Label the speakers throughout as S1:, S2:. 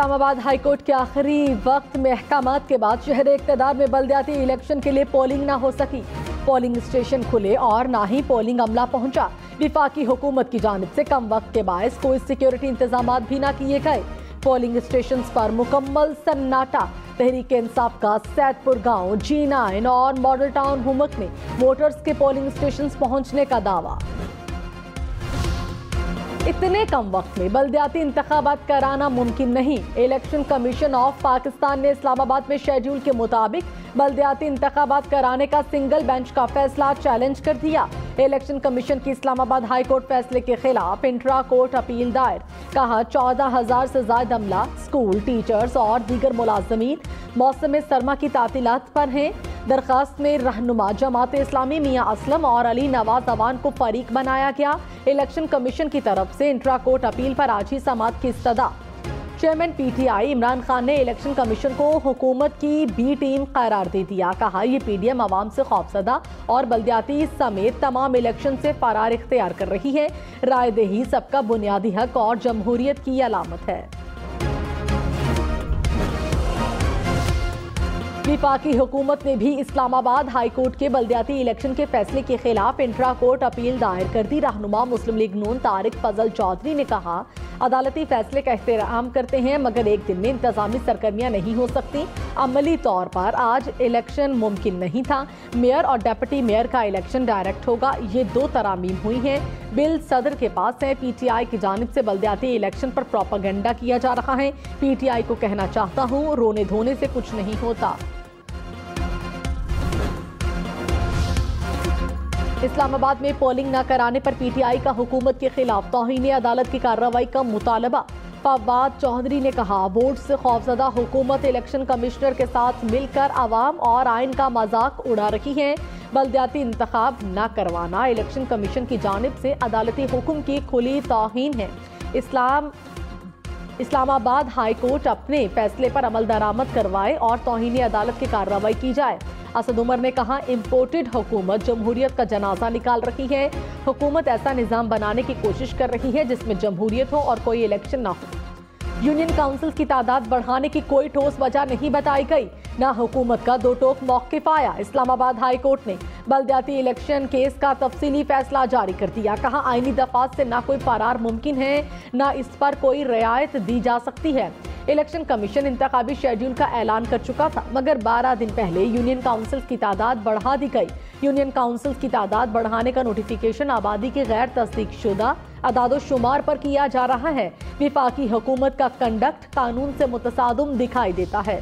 S1: Islamabad high court के आखिरी वक्त में अहकामात के बाद शहर इक़्तिदार में बल्दियाती इलेक्शन के लिए पोलिंग ना हो सकी। पोलिंग स्टेशन खुले और ना ही पोलिंग अमला पहुंचा। विफाकी हुकूमत की जानिब से कम वक्त के बायस कोई सिक्योरिटी इंतजाम भी ना किए गए। पोलिंग स्टेशन पर मुकम्मल सन्नाटा। तहरीक इंसाफ का सैदपुर गांव, G9 और मॉडल टाउन हुमक में वोटर्स के पोलिंग स्टेशन पहुंचने का दावा। इतने कम वक्त में बल्दियाती इंतखाबात कराना मुमकिन नहीं। इलेक्शन कमीशन ऑफ पाकिस्तान ने इस्लामाबाद में शेड्यूल के मुताबिक बल्दियाती इंतखाबात कराने का सिंगल बेंच का फैसला चैलेंज कर दिया। इलेक्शन कमीशन की इस्लामाबाद हाई कोर्ट फैसले के खिलाफ इंट्रा कोर्ट अपील दायर। कहा 14,000 से ज्यादा अमला, स्कूल टीचर्स और दीगर मुलाजमीन मौसम सरमा की तातीलात पर हैं। दरखास्त में रहनुमा जमात इस्लामी मियां असलम और अली नवाज अवान को फरीक बनाया गया। इलेक्शन कमीशन की तरफ से इंट्रा कोर्ट अपील पर आज ही समाअत की इस्तदा। चेयरमैन PTI इमरान खान ने इलेक्शन कमीशन को हुकूमत की बी टीम करार दे दिया। कहा यह PDM आवाम से खौफजदा और बल्दियाती समेत तमाम इलेक्शन से फरार इख्तियार कर रही है। राय दही सबका बुनियादी हक और जमहूरियत की अलामत है। विफाकी हुकूमत ने भी इस्लामाबाद हाई कोर्ट के बल्दियाती इलेक्शन के फैसले के खिलाफ इंट्रा कोर्ट अपील दायर कर दी। रहनुमा मुस्लिम लीग नून तारिक फजल चौधरी ने कहा अदालती फैसले का एहतराम करते हैं, मगर एक दिन में इंतजामी सरगर्मियां नहीं हो सकती। अमली तौर पर आज इलेक्शन मुमकिन नहीं था। मेयर और डेप्यूटी मेयर का इलेक्शन डायरेक्ट होगा। ये दो तरामीम हुई हैं। बिल सदर के पास है। PTI की जानिब से बल्दियाती इलेक्शन पर प्रोपेगेंडा किया जा रहा है। PTI को कहना चाहता हूँ, रोने धोने से कुछ नहीं होता। इस्लामाबाद में पोलिंग न कराने पर PTI का हुकूमत के खिलाफ तौहीन अदालत की कार्रवाई का मुतालबा। फवाद चौधरी ने कहा वोट से खौफजदा हुकूमत इलेक्शन कमिश्नर के साथ मिलकर आवाम और आइन का मजाक उड़ा रही है। बल्दियाती इंतखाब न करवाना इलेक्शन कमीशन की जानिब से अदालती हुक्म की खुली तौहीन है। इस्लामाबाद हाई कोर्ट अपने फैसले पर अमल दरामद करवाए और तौहीन अदालत की कार्रवाई की जाए। असद उमर ने कहा इम्पोर्टेड हुकूमत जमहूरियत का जनाजा निकाल रही है। हुकूमत ऐसा निज़ाम बनाने की कोशिश कर रही है जिसमें जमहूरियत हो और कोई इलेक्शन ना हो। यूनियन काउंसिल की तादाद बढ़ाने की कोई ठोस वजह नहीं बताई गई। ना हुकूमत का दो टोक मौक़िफ़ आया। इस्लामाबाद हाई कोर्ट ने बल्दियाती इलेक्शन केस का तफसीली फैसला जारी कर दिया। कहा आईनी दफात से ना कोई फरार मुमकिन है, ना इस पर कोई रियायत दी जा सकती है। इलेक्शन कमीशन इंतखाबी शेड्यूल का ऐलान कर चुका था, मगर 12 दिन पहले यूनियन काउंसिल की तादाद बढ़ा दी गई। यूनियन काउंसिल की तादाद बढ़ाने का नोटिफिकेशन आबादी की गैर तस्दीक शुदा अदादो शुमार पर किया जा रहा है। विफाकी हुकूमत का कंडक्ट कानून से मुतसादम दिखाई देता है।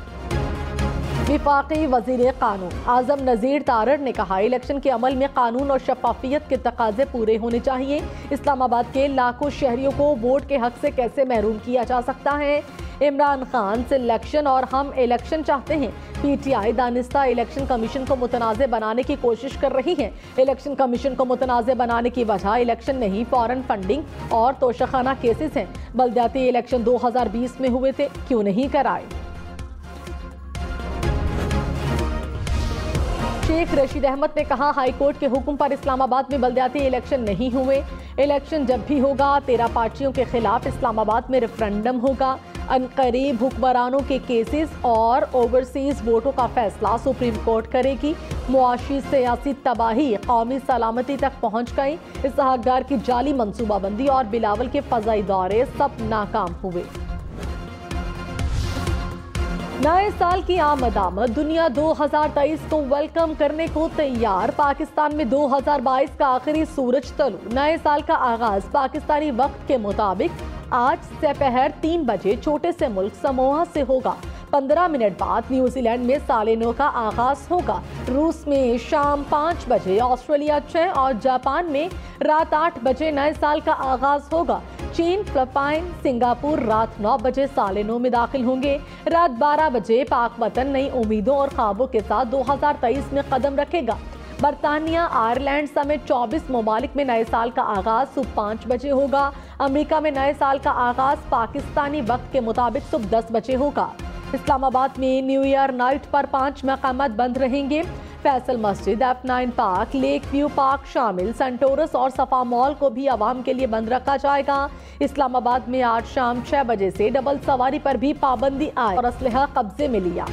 S1: विफाकी वजीर कानून आजम नज़ीर तारड़ ने कहा इलेक्शन के अमल में कानून और शफाफियत के तकाजे पूरे होने चाहिए। इस्लामाबाद के लाखों शहरियों को वोट के हक से कैसे महरूम किया जा सकता है। इमरान खान सिलेक्शन और हम इलेक्शन चाहते हैं। PTI दानिस्ता इलेक्शन कमीशन को मुतनाज़ बनाने की कोशिश कर रही है। इलेक्शन कमीशन को मुतनाज़ बनाने की वजह इलेक्शन नहीं, फॉरेन फंडिंग और तोशाखाना केसेस हैं। बल्दियाती इलेक्शन 2020 में हुए थे, क्यों नहीं कराए। शेख रशीद अहमद ने कहा हाई कोर्ट के हुक्म पर इस्लामाबाद में बल्दियाती इलेक्शन नहीं हुए। इलेक्शन जब भी होगा 13 पार्टियों के खिलाफ इस्लामाबाद में रेफरेंडम होगा। अनकरीब हुक्मरानों के केसेस और ओवरसीज वोटों का फैसला सुप्रीम कोर्ट करेगी। मुआशी सियासी तबाही कौमी सलामती तक पहुंच गई। इसहाक डार की जाली मनसूबाबंदी और बिलावल के फजाई दौरे सब नाकाम हुए। नए साल की आमद दुनिया 2023 को वेलकम करने को तैयार। पाकिस्तान में 2022 का आखिरी सूरज तलु। नए साल का आगाज पाकिस्तानी वक्त के मुताबिक आज दोपहर 3 बजे छोटे से मुल्क समोआ से होगा। 15 मिनट बाद न्यूजीलैंड में साल नौ का आगाज होगा। रूस में शाम 5 बजे, ऑस्ट्रेलिया 6 और जापान में रात 8 बजे नए साल का आगाज होगा। चीन, फिलिपाइन, सिंगापुर रात 9 बजे साल नौ में दाखिल होंगे। रात 12 बजे पाक वतन नई उम्मीदों और ख्वाबों के साथ 2023 में कदम रखेगा। बरतानिया, आयरलैंड समेत 24 ममालिक में नए साल का आगाज सुबह 5 बजे होगा। अमेरिका में नए साल का आगाज पाकिस्तानी वक्त के मुताबिक सुबह 10 बजे होगा। इस्लामाबाद में न्यू ईयर नाइट पर 5 मकामात बंद रहेंगे। फैसल मस्जिद, F9 park, lake view park शामिल सेंटोरस और सफा मॉल को भी आवाम के लिए बंद रखा जाएगा। इस्लामाबाद में आज शाम 6 बजे से डबल सवारी पर भी पाबंदी आए और असलहा कब्जे में लिया।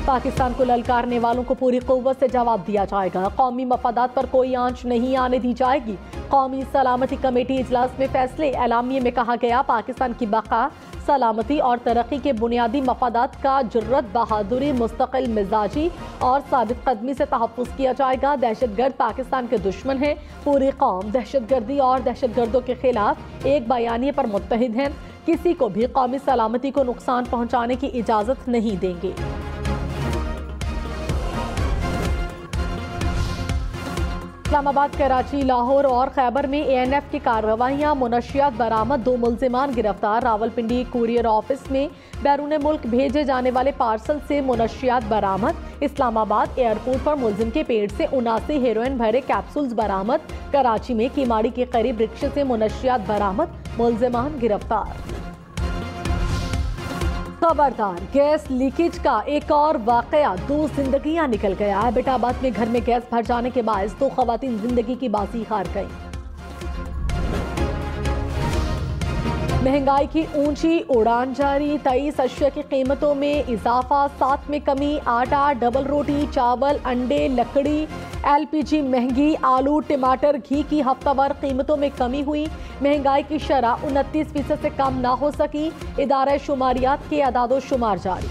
S1: पाकिस्तान को ललकारने वालों को पूरी कुव्वत से जवाब दिया जाएगा। कौमी मफादात पर कोई आंच नहीं आने दी जाएगी। कौमी सलामती कमेटी इजलास में फैसले। एलामिये में कहा गया, पाकिस्तान की बका, सलामती और तरक्की के बुनियादी मफादात का जुर्रत, बहादुरी, मुस्तकिल मिजाजी और साबित कदमी से तहफ़्फ़ुज़ किया जाएगा। दहशतगर्द पाकिस्तान के दुश्मन हैं। पूरी कौम दहशतगर्दी और दहशतगर्दों के खिलाफ एक बयानिए पर मुत्तहिद है। किसी को भी कौमी सलामती को नुकसान पहुँचाने की इजाज़त नहीं देंगे। इस्लामाबाद, कराची, लाहौर और खैबर में ANF की कार्रवाइयाँ। मुनशियात बरामद, 2 मुल्जिमान गिरफ्तार। रावलपिंडी कुरियर ऑफिस में बैरून मुल्क भेजे जाने वाले पार्सल से मुनशियात बरामद। इस्लामाबाद एयरपोर्ट पर मुल्जिम के पेट से 79 हेरोइन भरे कैप्सूल्स बरामद। कराची में कीमाड़ी के करीब रिक्शे से मुनशियात बरामद, मुल्जिमान गिरफ्तार। खबरदार, गैस लीकेज का एक और वाकया, 2 जिंदगियां निकल गया। एबटाबाद में घर में गैस भर जाने के बायस 2 खवातीन जिंदगी की बाजी हार गईं। महंगाई की ऊंची उड़ान जारी। 23 अशिया की कीमतों में इजाफा, 7 में कमी। आटा, डबल रोटी, चावल, अंडे, लकड़ी, LPG महंगी। आलू, टमाटर, घी की हफ्तावार कीमतों में कमी हुई। महंगाई की शरह 29% से कम ना हो सकी। इदारा शुमारियात के अदादो शुमार जारी।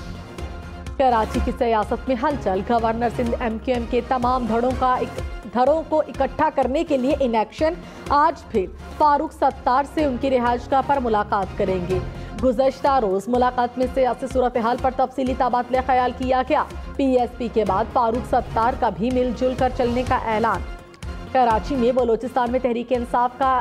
S1: कराची की सियासत में हलचल। गवर्नर सिंध MQM के तमाम धड़ों को इकट्ठा करने के लिए इन एक्शन। आज फिर फारूक सत्तार से उनकी रिहाइशगाह पर मुलाकात करेंगे। गुज़श्ता रोज मुलाकात में सियासी सूरत हाल पर तफसीली तबादला ख्याल किया गया। PSP के बाद फारूक सत्तार का भी मिलजुल कर चलने का ऐलान। कराची में बलोचिस्तान में तहरीक इंसाफ का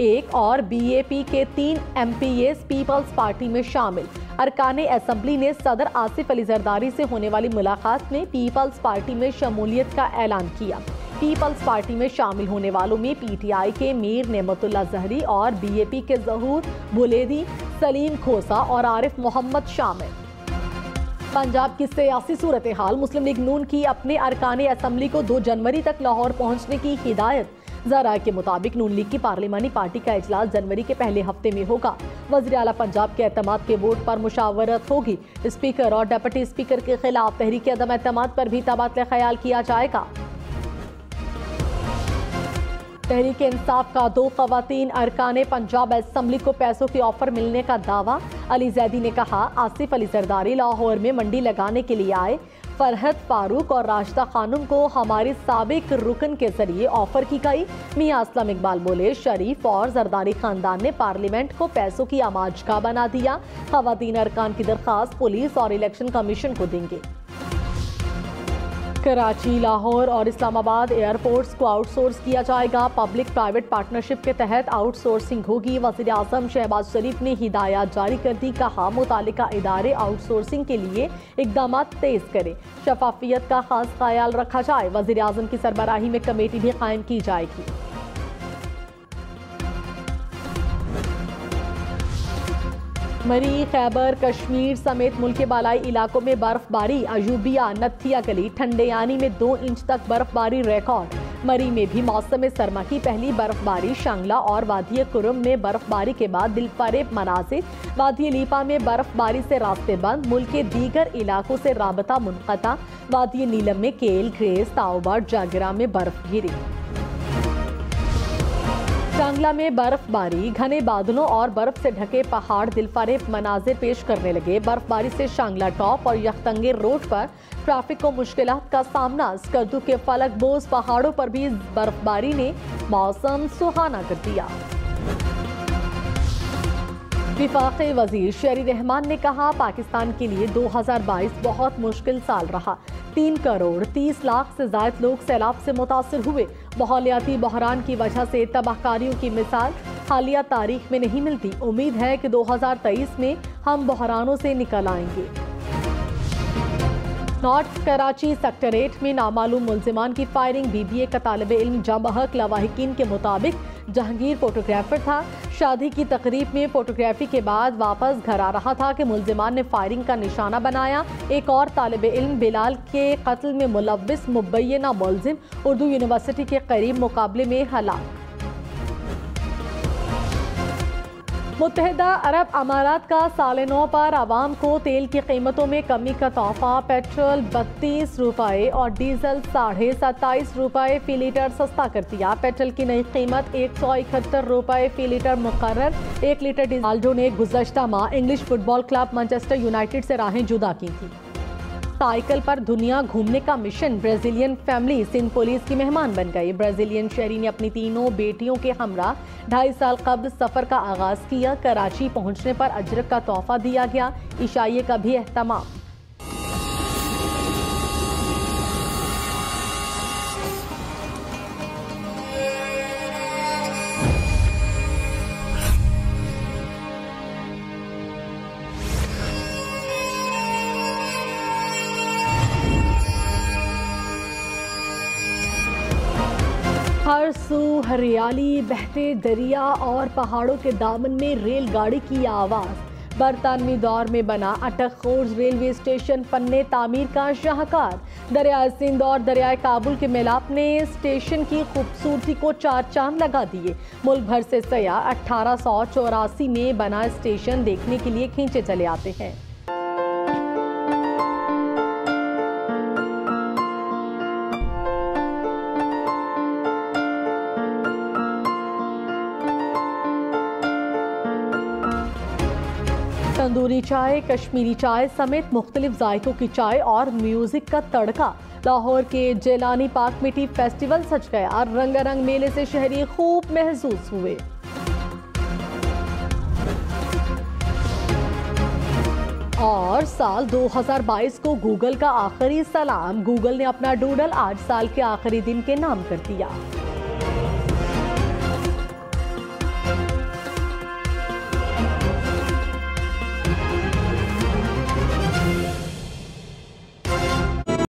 S1: 1 और BAP के 3 MPs पीपल्स पार्टी में शामिल। अरकाने असेंबली ने सदर आसिफ अली जरदारी से होने वाली मुलाकात में पीपल्स पार्टी में शमूलियत का ऐलान किया। पीपल्स पार्टी में शामिल होने वालों में PTI के मीर नेमतुल्ला जहरी और BAP के जहूर बुलेदी, सलीम खोसा और आरिफ मोहम्मद शामिल। पंजाब की सियासी सूरत हाल। मुस्लिम लीग नून की अपने अरकाने असेंबली को 2 जनवरी तक लाहौर पहुंचने की हिदायत। ज़राए के मुताबिक नून लीग की पार्लिमानी पार्टी का इजलास जनवरी के पहले हफ्ते में होगा। वज़ीर आला पंजाब के एतमाद के वोट पर मुशावरत होगी। स्पीकर और डिप्टी स्पीकर के खिलाफ तहरीक अदम एतमाद पर भी तबादला ख्याल किया जाएगा। तहरीक इंसाफ का 2 खवातीन अरकाने पंजाब असेंबली को पैसों की ऑफर मिलने का दावा। अली जैदी ने कहा, आसिफ अली जरदारी लाहौर में मंडी लगाने के लिए आए। फरहत फारूक और राशिदा खानम को हमारे साबिक रुकन के जरिए ऑफर की गई। मियां असलम इकबाल बोले, शरीफ और जरदारी खानदान ने पार्लियामेंट को पैसों की आमाजगाह बना दिया। खवातीन अरकान की दरखास्त पुलिस और इलेक्शन कमीशन को देंगे। कराची, लाहौर और इस्लामाबाद एयरपोर्ट्स को आउटसोर्स किया जाएगा। पब्लिक प्राइवेट पार्टनरशिप के तहत आउटसोर्सिंग होगी। वज़ीर आज़म शहबाज शरीफ ने हिदायत जारी कर दी। कहा, मुतालिका इदारे आउटसोर्सिंग के लिए इक़दाम तेज करें। शफाफियत का खास ख्याल रखा जाए। वज़ीर आज़म की सरबराही में कमेटी भी कायम की जाएगी। मरी, खैबर, कश्मीर समेत मुल्क के बालाई इलाकों में बर्फबारी। अयूबिया, नथिया गली, ठंडेयानी में 2 इंच तक बर्फबारी रिकॉर्ड। मरी में भी मौसम सरमा की पहली बर्फबारी। शांगला और वादी कुरुम में बर्फबारी के बाद दिलफरेब मनाजिर। वादी लीपा में बर्फबारी से रास्ते बंद। मुल्क के दीगर इलाकों से राबता मुनक़ता। वादी नीलम में केल, ग्रेस, ताओबा, जागरा में बर्फ गिरी। शांगला में बर्फबारी, घने बादलों और बर्फ से ढके पहाड़ दिलफरेब मनाजिर पेश करने लगे। बर्फबारी से शांगला टॉप और यखतंगे रोड पर ट्रैफिक को मुश्किलात का सामना। स्कर्दू के फलक बोझ पहाड़ों पर भी बर्फबारी ने मौसम सुहाना कर दिया। विफाक़ी वज़ीर शहरी रहमान ने कहा, पाकिस्तान के लिए 2022 बहुत मुश्किल साल रहा। 3 करोड़ 30 लाख से ज़ायद लोग सैलाब से मुतासिर हुए। माहौलियाती बहरान की वजह से तबाहकारियों की मिसाल हालिया तारीख में नहीं मिलती। उम्मीद है कि 2023 में हम बहरानों से निकल आएंगे। नॉर्थ कराची सेक्टर 8 में नामालूम मुल्जिमान की फायरिंग। BBA का तालिब इल्म जंबहक लवाहिकीन के मुताबिक जहांगीर फोटोग्राफर था। शादी की तकरीब में फोटोग्राफी के बाद वापस घर आ रहा था कि मुल्जिमान ने फायरिंग का निशाना बनाया। एक और तालिब इल्म बिलाल के कत्ल में मुलव्विस मुबैना मुल्जिम उर्दू यूनिवर्सिटी के करीब मुकाबले में हलाक। मुत्तहिदा अरब अमारात का साल 9 पर आवाम को तेल की कीमतों में कमी का तोहफा। पेट्रोल 32 रुपये और डीजल 27.5 रुपये फी लीटर सस्ता कर दिया। पेट्रोल की नई कीमत 171 रुपये फी लीटर मुकर्रर। 1 लीटर डीजल। रोनाल्डो ने गुज़श्ता माह English football club Manchester United से राहें जुदा की थी। साइकिल पर दुनिया घूमने का मिशन। ब्राजीलियन फैमिली सिंध पुलिस की मेहमान बन गई। ब्राजीलियन शहरी ने अपनी तीनों बेटियों के हमरा 2.5 साल कब्ल सफर का आगाज किया। कराची पहुंचने पर अजरक का तोहफा दिया गया। इशाइये का भी एहतमाम। हर सू हरियाली, बहते दरिया और पहाड़ों के दामन में रेलगाड़ी की आवाज़। बरतानवी दौर में बना अटक खोर्ज रेलवे स्टेशन पन्ने तामीर का शाहकार। दरियाए सिंध और दरियाए काबुल के मिलाप ने स्टेशन की खूबसूरती को 4 चांद लगा दिए। मुल्क भर से सयाह 1884 में बना स्टेशन देखने के लिए खींचे चले आते हैं। तंदूरी चाय, कश्मीरी चाय समेत मुख्तलिफ जायकों की चाय और म्यूजिक का तड़का। लाहौर के जेलानी पार्क में टी फेस्टिवल सज गया और रंगारंग मेले से शहरी खूब महसूस हुए। और साल 2022 को गूगल का आखिरी सलाम। गूगल ने अपना डूडल आज साल के आखिरी दिन के नाम कर दिया।